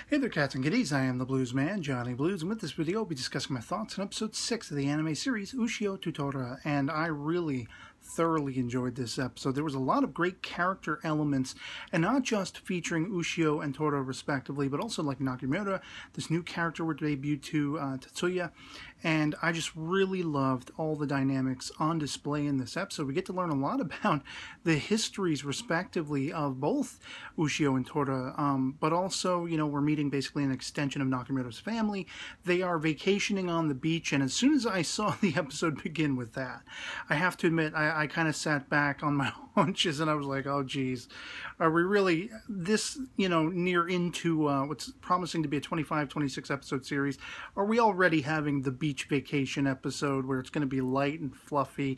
Hey there, cats and kitties. I am the Blues Man, Johnny Blues, and with this video, I'll be discussing my thoughts on episode 6 of the anime series, Ushio to Tora, and I really thoroughly enjoyed this episode. There was a lot of great character elements, and not just featuring Ushio and Tora respectively, but also like Nakamura, this new character were debuted to Tetsuya, and I just really loved all the dynamics on display in this episode. We get to learn a lot about the histories respectively of both Ushio and Tora, but also, you know, we're meeting basically an extension of Nakamura's family. They are vacationing on the beach, and as soon as I saw the episode begin with that, I have to admit, I kind of sat back on my haunches and I was like, oh geez, are we really this, you know, near into what's promising to be a 25-26 episode series? Are we already having the beach vacation episode where it's going to be light and fluffy?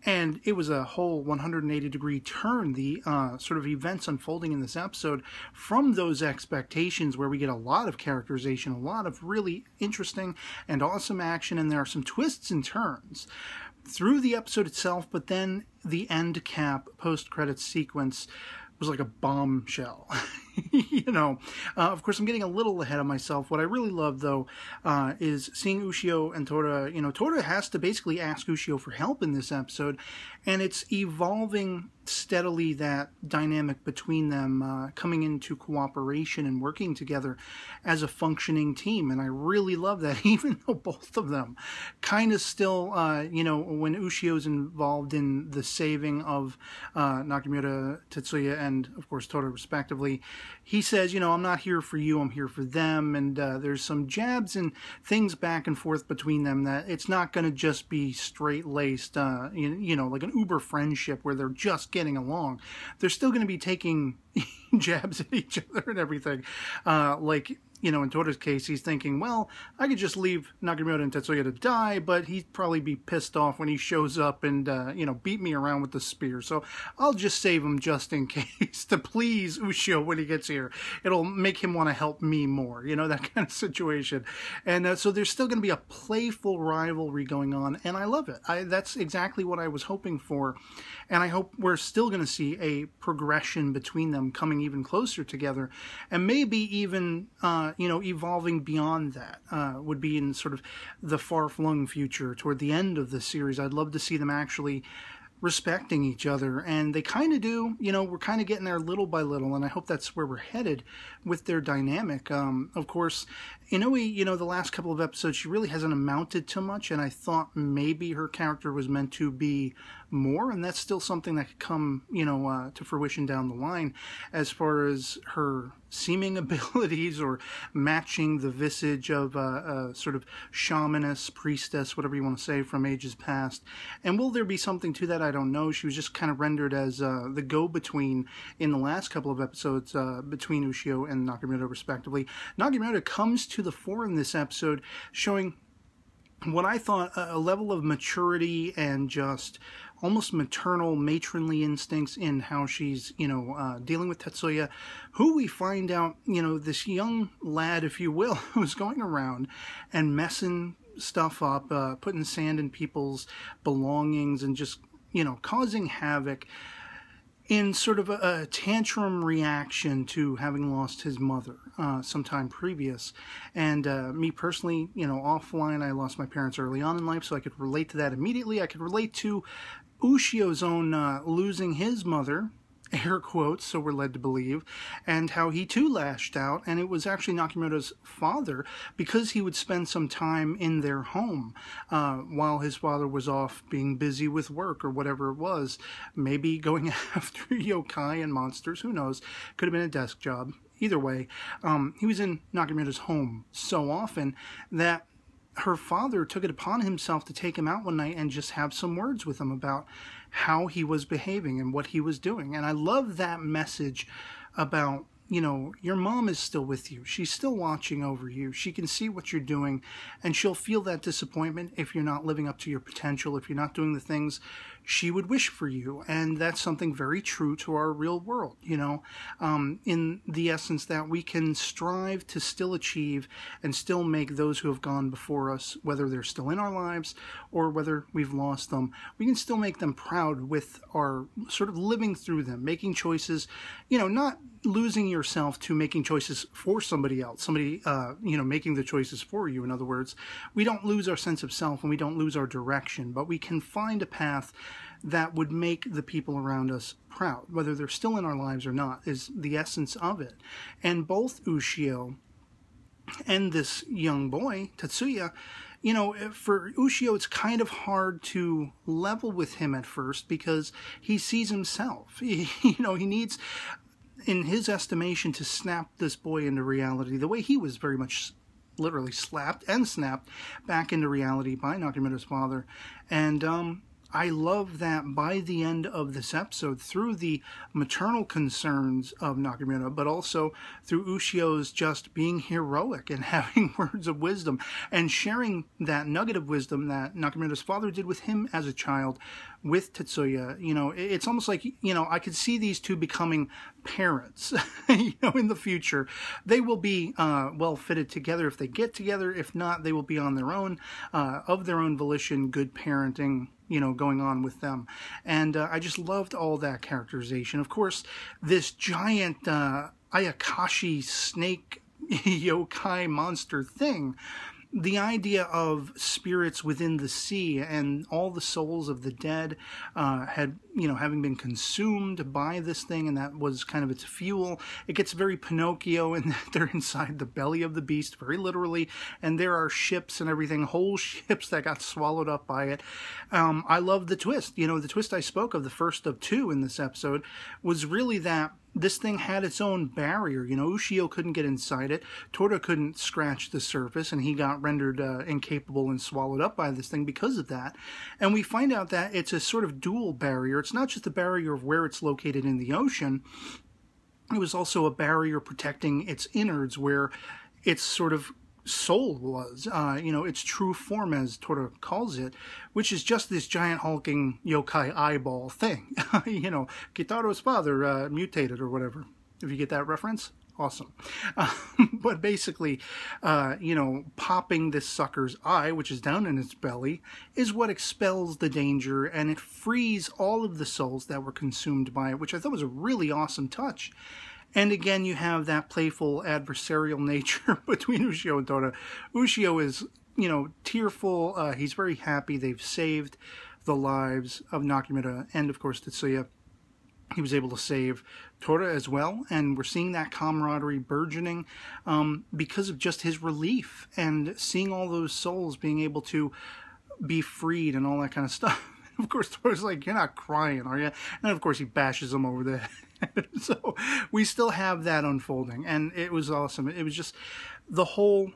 And it was a whole 180-degree turn, the sort of events unfolding in this episode from those expectations, where we get a lot of characterization, a lot of really interesting and awesome action, and there are some twists and turns through the episode itself, but then the end cap post-credits sequence was like a bombshell. You know, of course, I'm getting a little ahead of myself. What I really love, though, is seeing Ushio and Tora. You know, Tora has to basically ask Ushio for help in this episode, and it's evolving steadily, that dynamic between them coming into cooperation and working together as a functioning team. And I really love that, even though both of them kind of still, you know, when Ushio's involved in the saving of Nakamura, Tetsuya, and of course Tora respectively, he says, you know, I'm not here for you, I'm here for them. And there's some jabs and things back and forth between them that it's not going to just be straight-laced, you know, like an uber friendship where they're just getting along. They're still going to be taking jabs at each other and everything. Like, you know, in Tora's case, he's thinking, well, I could just leave Nakamura and Tetsuya to die, but he'd probably be pissed off when he shows up and, you know, beat me around with the spear. So I'll just save him just in case to please Ushio when he gets here. It'll make him want to help me more, you know, that kind of situation. And so there's still going to be a playful rivalry going on, and I love it. That's exactly what I was hoping for, and I hope we're still going to see a progression between them coming even closer together, and maybe even you know, evolving beyond that would be in sort of the far-flung future toward the end of the series. I'd love to see them actually respecting each other, and they kind of do. You know, we're kind of getting there little by little, and I hope that's where we're headed with their dynamic. Of course, Inoue, you know, the last couple of episodes, she really hasn't amounted to much, and I thought maybe her character was meant to be more, and that's still something that could come, you know, to fruition down the line as far as her seeming abilities or matching the visage of a sort of shamaness, priestess, whatever you want to say, from ages past. And will there be something to that? I don't know. She was just kind of rendered as the go-between in the last couple of episodes between Ushio and Nakamura respectively. Nakamura comes to the fore in this episode, showing what I thought a level of maturity and just almost maternal, matronly instincts in how she's, you know, dealing with Tetsuya, who we find out, you know, this young lad, if you will, who's going around and messing stuff up, putting sand in people's belongings and just, you know, causing havoc in sort of a tantrum reaction to having lost his mother sometime previous. And me personally, you know, offline, I lost my parents early on in life, so I could relate to that immediately. I could relate to Ushio's own losing his mother, air quotes, so we're led to believe, and how he too lashed out, and it was actually Nakamura's father, because he would spend some time in their home while his father was off being busy with work or whatever it was, maybe going after yokai and monsters, who knows, could have been a desk job. Either way, he was in Nakamura's home so often that her father took it upon himself to take him out one night and just have some words with him about how he was behaving and what he was doing. And I love that message about, you know, your mom is still with you. She's still watching over you. She can see what you're doing, and she'll feel that disappointment if you're not living up to your potential, if you're not doing the things she would wish for you. And that's something very true to our real world, you know, in the essence that we can strive to still achieve and still make those who have gone before us, whether they're still in our lives or whether we've lost them, we can still make them proud with our sort of living through them, making choices, you know, not losing yourself to making choices for somebody else, somebody, you know, making the choices for you. In other words, we don't lose our sense of self and we don't lose our direction, but we can find a path that would make the people around us proud, whether they're still in our lives or not, is the essence of it. And both Ushio and this young boy, Tetsuya, you know, for Ushio, it's kind of hard to level with him at first because he sees himself. You know, he needs, in his estimation, to snap this boy into reality the way he was very much literally slapped and snapped back into reality by Nakamura's father. And I love that by the end of this episode, through the maternal concerns of Nakamura, but also through Ushio's just being heroic and having words of wisdom and sharing that nugget of wisdom that Nakamura's father did with him as a child with Tetsuya. You know, it's almost like, you know, I could see these two becoming parents, you know, in the future. They will be well fitted together if they get together. If not, they will be on their own, of their own volition, good parenting, you know, going on with them. And I just loved all that characterization. Of course, this giant Ayakashi snake yokai monster thing, the idea of spirits within the sea and all the souls of the dead had, you know, having been consumed by this thing, and that was kind of its fuel. It gets very Pinocchio in that they're inside the belly of the beast, very literally, and there are ships and everything, whole ships that got swallowed up by it. I love the twist. You know, the twist I spoke of, the first of two in this episode, was really that this thing had its own barrier. You know, Ushio couldn't get inside it. Tora couldn't scratch the surface, and he got rendered incapable and swallowed up by this thing because of that. And we find out that it's a sort of dual barrier. It's not just the barrier of where it's located in the ocean. It was also a barrier protecting its innards, where its sort of soul was, you know, its true form, as Tora calls it, which is just this giant hulking yokai eyeball thing. You know, Kitaro's father mutated or whatever, if you get that reference. Awesome. But basically, you know, popping this sucker's eye, which is down in its belly, is what expels the danger, and it frees all of the souls that were consumed by it, which I thought was a really awesome touch. And again, you have that playful adversarial nature between Ushio and Tora. Ushio is, you know, tearful. He's very happy they've saved the lives of Nakamura and, of course, Tetsuya. He was able to save Tora as well, and we're seeing that camaraderie burgeoning because of just his relief and seeing all those souls being able to be freed and all that kind of stuff. Of course, Tora's like, "You're not crying, are you?" And of course, he bashes him over the head. So we still have that unfolding, and it was awesome. It was just the whole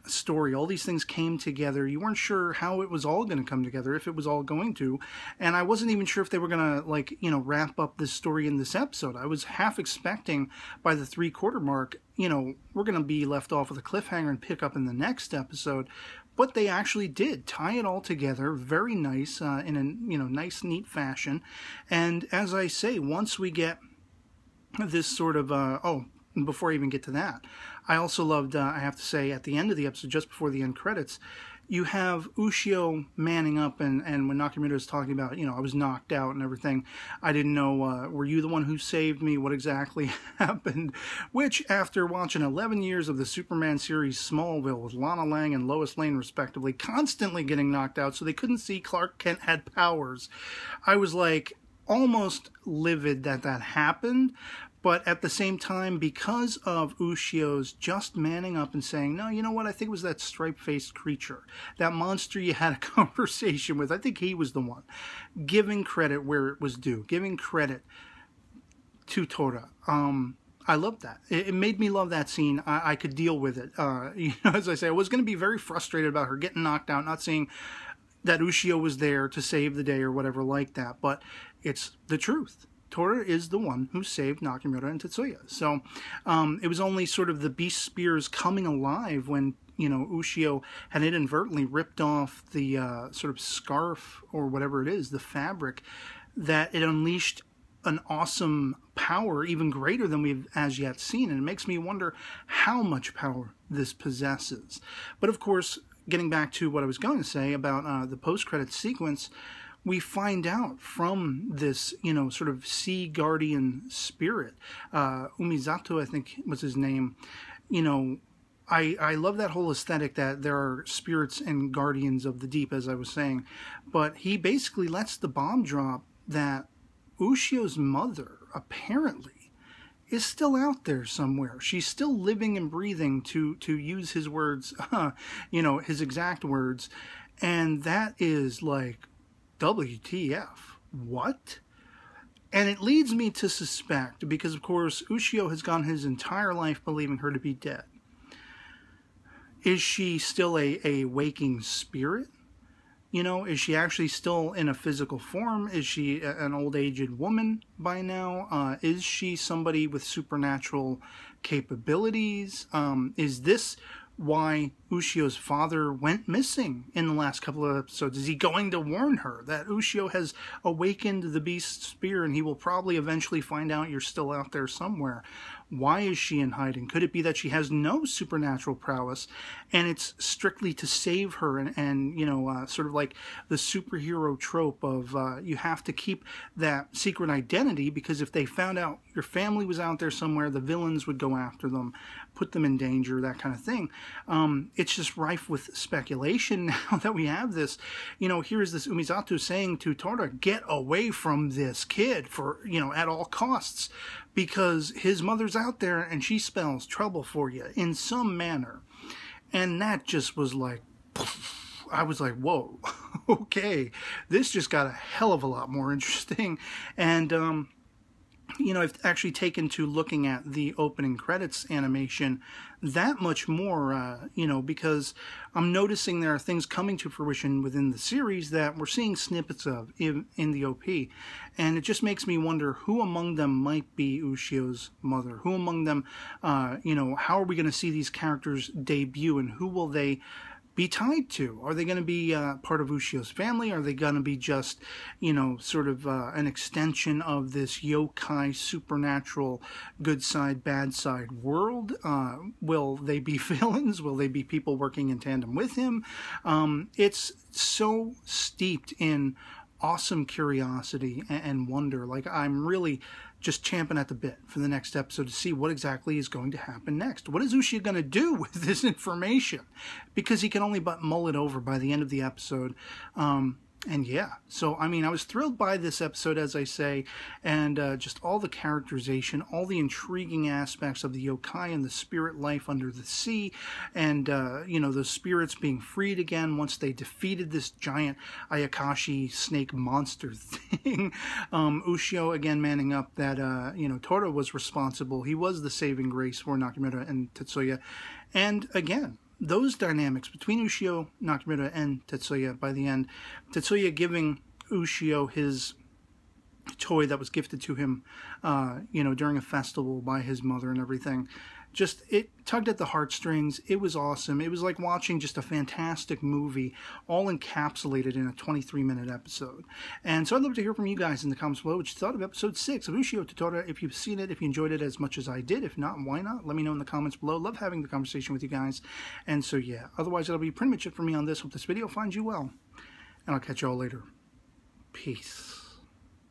story. All these things came together. You weren't sure how it was all going to come together, if it was all going to, and I wasn't even sure if they were going to, like, you know, wrap up this story in this episode. I was half expecting by the 3/4 mark, you know, we're going to be left off with a cliffhanger and pick up in the next episode. But they actually did tie it all together very nice, in a, you know, nice, neat fashion. And as I say, once we get this sort of, oh, before I even get to that, I also loved, I have to say, at the end of the episode, just before the end credits, you have Ushio manning up, and when Nakamura is talking about, you know, I was knocked out and everything, I didn't know, were you the one who saved me? What exactly happened? Which, after watching 11 years of the Superman series Smallville with Lana Lang and Lois Lane, respectively, constantly getting knocked out so they couldn't see Clark Kent had powers, I was like, almost livid that that happened. But at the same time, because of Ushio's just manning up and saying, no, you know what, I think it was that striped-faced creature, that monster you had a conversation with, I think he was the one, giving credit where it was due, giving credit to Tora. I loved that. It made me love that scene. I could deal with it. You know, as I say, I was going to be very frustrated about her getting knocked out, not seeing that Ushio was there to save the day or whatever like that, but it's the truth. Tora is the one who saved Nakamura and Tetsuya. So it was only sort of the beast spears coming alive when, you know, Ushio had inadvertently ripped off the sort of scarf or whatever it is, the fabric, that it unleashed an awesome power even greater than we've as yet seen. And it makes me wonder how much power this possesses. But of course, getting back to what I was going to say about the post-credits sequence, we find out from this, you know, sort of sea guardian spirit, Umizato, I think was his name. You know, I love that whole aesthetic that there are spirits and guardians of the deep, as I was saying. But he basically lets the bomb drop that Ushio's mother, apparently, is still out there somewhere. She's still living and breathing, to use his words, you know, his exact words. And that is like, WTF? What? And it leads me to suspect, because of course Ushio has gone his entire life believing her to be dead. Is she still a waking spirit? You know, is she actually still in a physical form? Is she an old aged woman by now? Is she somebody with supernatural capabilities? Is this why Ushio's father went missing in the last couple of episodes? Is he going to warn her that Ushio has awakened the beast spear and he will probably eventually find out you're still out there somewhere? Why is she in hiding? Could it be that she has no supernatural prowess and it's strictly to save her and you know, sort of like the superhero trope of you have to keep that secret identity, because if they found out your family was out there somewhere, the villains would go after them, put them in danger, that kind of thing. It's just rife with speculation now that we have this. You know, here's this Umizato saying to Tora, get away from this kid for, you know, at all costs, because his mother's out there and she spells trouble for you in some manner. And that just was like, I was like, whoa, okay, this just got a hell of a lot more interesting. And, you know, I've actually taken to looking at the opening credits animation that much more, you know, because I'm noticing there are things coming to fruition within the series that we're seeing snippets of in the OP. And it just makes me wonder who among them might be Ushio's mother. Who among them, you know, how are we going to see these characters debut, and who will they be tied to? Are they going to be part of Ushio's family? Are they going to be just, you know, sort of an extension of this yokai supernatural good side, bad side world? Will they be villains? Will they be people working in tandem with him? It's so steeped in awesome curiosity and wonder. Like, I'm really just champing at the bit for the next episode to see what exactly is going to happen next. What is Ushio going to do with this information? Because he can only but mull it over by the end of the episode. And yeah, so I mean, I was thrilled by this episode, as I say, and just all the characterization, all the intriguing aspects of the yokai and the spirit life under the sea, and you know, those spirits being freed again once they defeated this giant Ayakashi snake monster thing. Ushio again manning up that you know, Tora was responsible. He was the saving grace for Nakamura and Tetsuya, and again, those dynamics between Ushio, Nakamura, and Tetsuya by the end. Tetsuya giving Ushio his toy that was gifted to him, you know, during a festival by his mother and everything. Just, it tugged at the heartstrings. It was awesome. It was like watching just a fantastic movie, all encapsulated in a 23-minute episode. And so I'd love to hear from you guys in the comments below what you thought of episode 6 of Ushio to Tora. If you've seen it, if you enjoyed it as much as I did. If not, why not? Let me know in the comments below. Love having the conversation with you guys. And so, yeah, otherwise that'll be pretty much it for me on this. Hope this video finds you well. And I'll catch you all later. Peace.